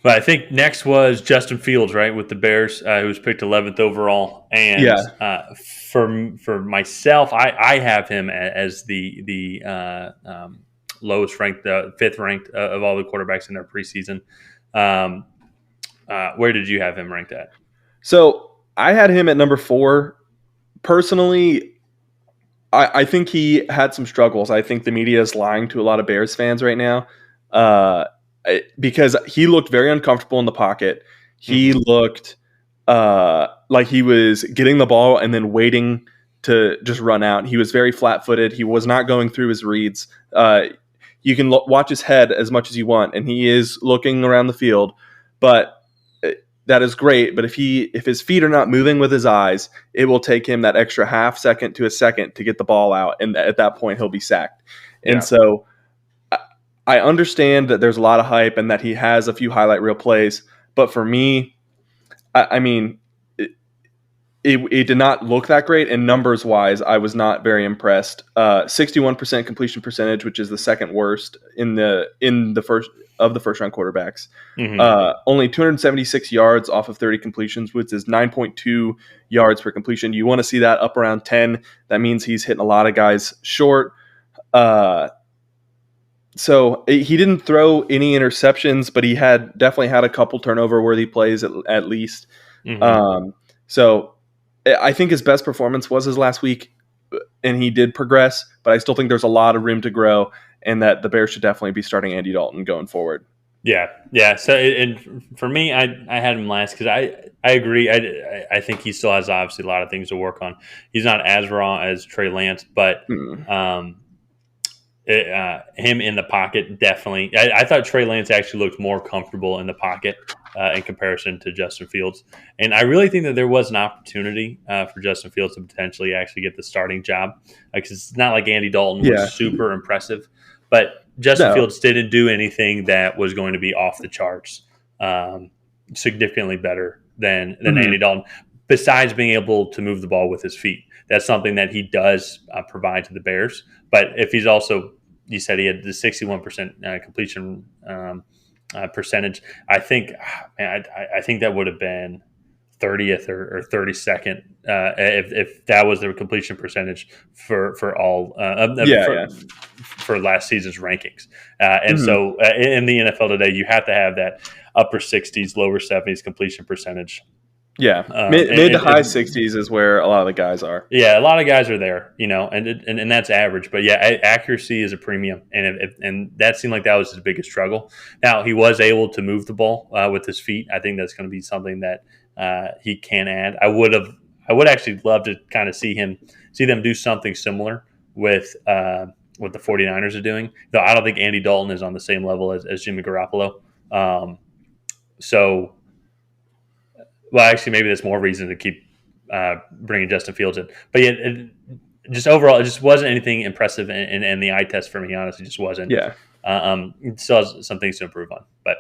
But I think next was Justin Fields, right, with the Bears, who was picked 11th overall. And Yeah. for myself, I have him as the lowest ranked, fifth ranked of all the quarterbacks in their preseason. Um, where did you have him ranked at? So I had him at number 4. Personally, I think he had some struggles. I think the media is lying to a lot of Bears fans right now, uh, because he looked very uncomfortable in the pocket. He Mm-hmm. looked like he was getting the ball and then waiting to just run out. He was very flat-footed. He was not going through his reads. You can watch his head as much as you want, and he is looking around the field, but that is great. But if his feet are not moving with his eyes, it will take him that extra half second to a second to get the ball out, and at that point he'll be sacked. And Yeah. so I understand that there's a lot of hype and that he has a few highlight reel plays, but for me, I mean, it did not look that great. And numbers wise, I was not very impressed. 61% completion percentage, which is the second worst in the first round quarterbacks. Mm-hmm. Only 276 yards off of 30 completions, which is 9.2 yards per completion. You want to see that up around 10. That means he's hitting a lot of guys short. So he didn't throw any interceptions, but he definitely had a couple turnover worthy plays at least. Mm-hmm. So I think his best performance was his last week, and he did progress, but I still think there's a lot of room to grow, and that the Bears should definitely be starting Andy Dalton going forward. Yeah, yeah. So, and for me, I had him last because I agree. I think he still has obviously a lot of things to work on. He's not as raw as Trey Lance, but Mm. um, him in the pocket definitely. I thought Trey Lance actually looked more comfortable in the pocket in comparison to Justin Fields, and I really think that there was an opportunity for Justin Fields to potentially actually get the starting job because it's not like Andy Dalton was Yeah. super impressive, but Justin No. Fields didn't do anything that was going to be off the charts, um, significantly better than Andy Mhm. Dalton. Besides being able to move the ball with his feet, that's something that he does provide to the Bears. But if he's also, you said he had the 61% completion percentage. I think, man, I think that would have been 30th or 32nd if that was the completion percentage for all Yeah, yeah. for last season's rankings. And Mhm. so in the NFL today, you have to have that upper 60s, lower 70s completion percentage. Yeah. Um, Mid to and, high and 60s is where a lot of the guys are. yeah, a lot of guys are there, and that's average. But yeah, accuracy is a premium, and that seemed like that was his biggest struggle. Now he was able to move the ball with his feet. I think that's going to be something that he can add. I would actually love to kind of see them do something similar with what the 49ers are doing. Though I don't think Andy Dalton is on the same level as Jimmy Garoppolo. Um, so well, actually, maybe there's more reason to keep bringing Justin Fields in. But yeah, just overall, it just wasn't anything impressive, and the eye test for me, honestly, just wasn't. Yeah. Still has some things to improve on. But